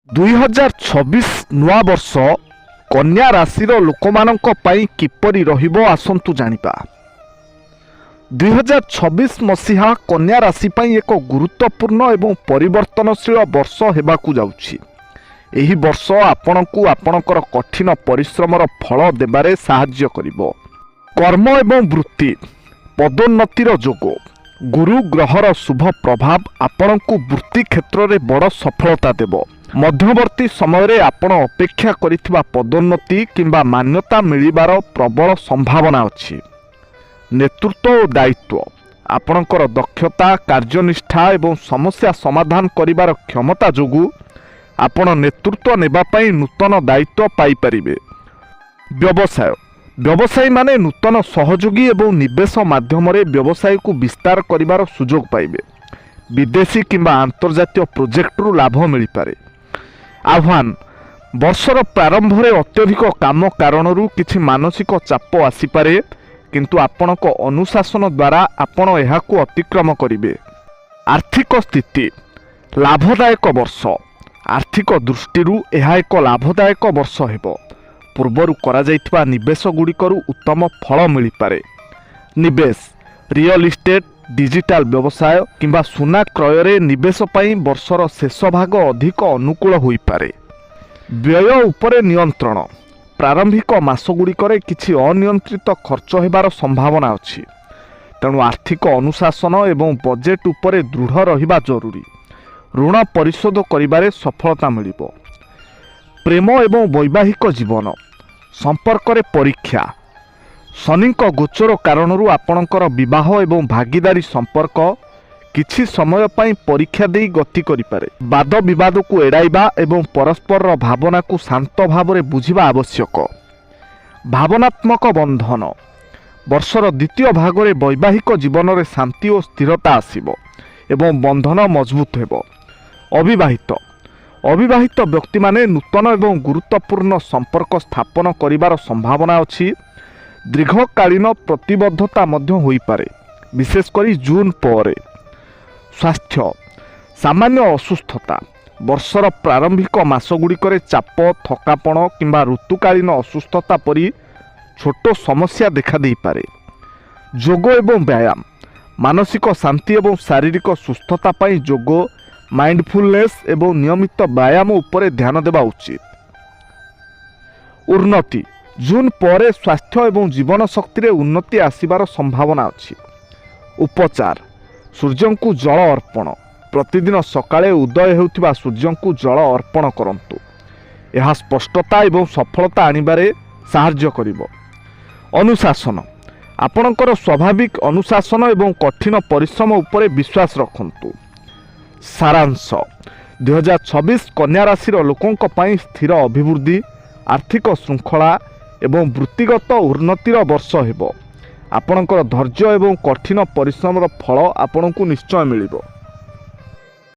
2026 ନୂଆ ବର୍ଷ କନ୍ୟା ରାଶିର ଲୋକମାନଙ୍କ ପାଇଁ କିପରି ରହିବ ଆସନ୍ତୁ ଜାଣିବା। 2026 ମସିହା କନ୍ୟା ରାଶି ପାଇଁ ଏକ ଗୁରୁତ୍ୱପୂର୍ଣ୍ଣ ଏବଂ ପରିବର୍ତ୍ତନଶୀଳ ବର୍ଷ ହେବାକୁ ଯାଉଛି। ଏହି ବର୍ଷ ଆପଣଙ୍କୁ ଆପଣଙ୍କର କଠିନ ପରିଶ୍ରମର ଫଳ ଦେବାରେ ସାହାଯ୍ୟ କରିବ। କର୍ମ ଏବଂ ବୃତ୍ତି ପଦୋନ୍ନତିର ଯୋଗ। ଗୁରୁ ଗ୍ରହର ଶୁଭ ପ୍ରଭାବ ଆପଣଙ୍କୁ ବୃତ୍ତି କ୍ଷେତ୍ରରେ ବଡ଼ ସଫଳତା ଦେବ। ମଧ୍ୟବର୍ତ୍ତୀ ସମୟରେ ଆପଣ ଅପେକ୍ଷା କରିଥିବା ପଦୋନ୍ନତି କିମ୍ବା ମାନ୍ୟତା ମିଳିବାର ପ୍ରବଳ ସମ୍ଭାବନା ଅଛି। ନେତୃତ୍ୱ ଓ ଦାୟିତ୍ୱ ଆପଣଙ୍କର ଦକ୍ଷତା, କାର୍ଯ୍ୟନିଷ୍ଠା ଏବଂ ସମସ୍ୟା ସମାଧାନ କରିବାର କ୍ଷମତା ଯୋଗୁଁ ଆପଣ ନେତୃତ୍ୱ ନେବା ପାଇଁ ନୂତନ ଦାୟିତ୍ୱ ପାଇପାରିବେ। ବ୍ୟବସାୟୀମାନେ ନୂତନ ସହଯୋଗୀ ଏବଂ ନିବେଶ ମାଧ୍ୟମରେ ବ୍ୟବସାୟକୁ ବିସ୍ତାର କରିବାର ସୁଯୋଗ ପାଇବେ। ବିଦେଶୀ କିମ୍ବା ଆନ୍ତର୍ଜାତୀୟ ପ୍ରୋଜେକ୍ଟରୁ ଲାଭ ମିଳିପାରେ। ଆହ୍ୱାନ ବର୍ଷର ପ୍ରାରମ୍ଭରେ ଅତ୍ୟଧିକ କାମ କାରଣରୁ କିଛି ମାନସିକ ଚାପ ଆସିପାରେ, କିନ୍ତୁ ଆପଣଙ୍କ ଅନୁଶାସନ ଦ୍ୱାରା ଆପଣ ଏହାକୁ ଅତିକ୍ରମ କରିବେ। ଆର୍ଥିକ ସ୍ଥିତି ଲାଭଦାୟକ ବର୍ଷ। ଆର୍ଥିକ ଦୃଷ୍ଟିରୁ ଏହା ଏକ ଲାଭଦାୟକ ବର୍ଷ ହେବ। ପୂର୍ବରୁ କରାଯାଇଥିବା ନିବେଶ ଗୁଡ଼ିକରୁ ଉତ୍ତମ ଫଳ ମିଳିପାରେ। ନିବେଶ ରିଅଲ ଇଷ୍ଟେଟ୍, ଡିଜିଟାଲ ବ୍ୟବସାୟ କିମ୍ବା ସୁନା କ୍ରୟରେ ନିବେଶ ପାଇଁ ବର୍ଷର ଶେଷ ଭାଗ ଅଧିକ ଅନୁକୂଳ ହୋଇପାରେ। ବ୍ୟୟ ଉପରେ ନିୟନ୍ତ୍ରଣ ପ୍ରାରମ୍ଭିକ ମାସଗୁଡ଼ିକରେ କିଛି ଅନିୟନ୍ତ୍ରିତ ଖର୍ଚ୍ଚ ହେବାର ସମ୍ଭାବନା ଅଛି, ତେଣୁ ଆର୍ଥିକ ଅନୁଶାସନ ଏବଂ ବଜେଟ୍ ଉପରେ ଦୃଢ଼ ରହିବା ଜରୁରୀ। ଋଣ ପରିଶୋଧ କରିବାରେ ସଫଳତା ମିଳିବ। ପ୍ରେମ ଏବଂ ବୈବାହିକ ଜୀବନ ସମ୍ପର୍କରେ ପରୀକ୍ଷା। ଶନିଙ୍କ ଗୋଚର କାରଣରୁ ଆପଣଙ୍କର ବିବାହ ଏବଂ ଭାଗିଦାରୀ ସମ୍ପର୍କ କିଛି ସମୟ ପାଇଁ ପରୀକ୍ଷା ଦେଇ ଗତି କରିପାରେ। ବାଦ ବିବାଦକୁ ଏଡ଼ାଇବା ଏବଂ ପରସ୍ପରର ଭାବନାକୁ ଶାନ୍ତ ଭାବରେ ବୁଝିବା ଆବଶ୍ୟକ। ଭାବନାତ୍ମକ ବନ୍ଧନ ବର୍ଷର ଦ୍ୱିତୀୟ ଭାଗରେ ବୈବାହିକ ଜୀବନରେ ଶାନ୍ତି ଓ ସ୍ଥିରତା ଆସିବ ଏବଂ ବନ୍ଧନ ମଜବୁତ ହେବ। ଅବିବାହିତ ବ୍ୟକ୍ତିମାନେ ନୂତନ ଏବଂ ଗୁରୁତ୍ୱପୂର୍ଣ୍ଣ ସମ୍ପର୍କ ସ୍ଥାପନ କରିବାର ସମ୍ଭାବନା ଅଛି। ଦୀର୍ଘକାଳୀନ ପ୍ରତିବଦ୍ଧତା ମଧ୍ୟ ହୋଇପାରେ, ବିଶେଷ କରି ଜୁନ୍ ପରେ। ସ୍ୱାସ୍ଥ୍ୟ ସାମାନ୍ୟ ଅସୁସ୍ଥତା ବର୍ଷର ପ୍ରାରମ୍ଭିକ ମାସଗୁଡ଼ିକରେ ଚାପ, ଥକାପଣ କିମ୍ବା ଋତୁକାଳୀନ ଅସୁସ୍ଥତା ପରି ଛୋଟ ସମସ୍ୟା ଦେଖାଦେଇପାରେ। ଯୋଗ ଏବଂ ବ୍ୟାୟାମ ମାନସିକ ଶାନ୍ତି ଏବଂ ଶାରୀରିକ ସୁସ୍ଥତା ପାଇଁ ଯୋଗ, ମାଇଣ୍ଡଫୁଲନେସ୍ ଏବଂ ନିୟମିତ ବ୍ୟାୟାମ ଉପରେ ଧ୍ୟାନ ଦେବା ଉଚିତ। ଉନ୍ନତି ଜୁନ୍ ପରେ ସ୍ୱାସ୍ଥ୍ୟ ଏବଂ ଜୀବନ ଶକ୍ତିରେ ଉନ୍ନତି ଆସିବାର ସମ୍ଭାବନା ଅଛି। ଉପଚାର ସୂର୍ଯ୍ୟଙ୍କୁ ଜଳ ଅର୍ପଣ ପ୍ରତିଦିନ ସକାଳେ ଉଦୟ ହେଉଥିବା ସୂର୍ଯ୍ୟଙ୍କୁ ଜଳ ଅର୍ପଣ କରନ୍ତୁ। ଏହା ସ୍ପଷ୍ଟତା ଏବଂ ସଫଳତା ଆଣିବାରେ ସାହାଯ୍ୟ କରିବ। ଅନୁଶାସନ ଆପଣଙ୍କର ସ୍ୱାଭାବିକ ଅନୁଶାସନ ଏବଂ କଠିନ ପରିଶ୍ରମ ଉପରେ ବିଶ୍ୱାସ ରଖନ୍ତୁ। ସାରାଂଶ 2026 କନ୍ୟା ରାଶିର ଲୋକଙ୍କ ପାଇଁ ସ୍ଥିର ଅଭିବୃଦ୍ଧି, ଆର୍ଥିକ ଶୃଙ୍ଖଳା ଏବଂ ବୃତ୍ତିଗତ ଉନ୍ନତିର ବର୍ଷ ହେବ। ଆପଣଙ୍କର ଧୈର୍ଯ୍ୟ ଏବଂ କଠିନ ପରିଶ୍ରମର ଫଳ ଆପଣଙ୍କୁ ନିଶ୍ଚୟ ମିଳିବ।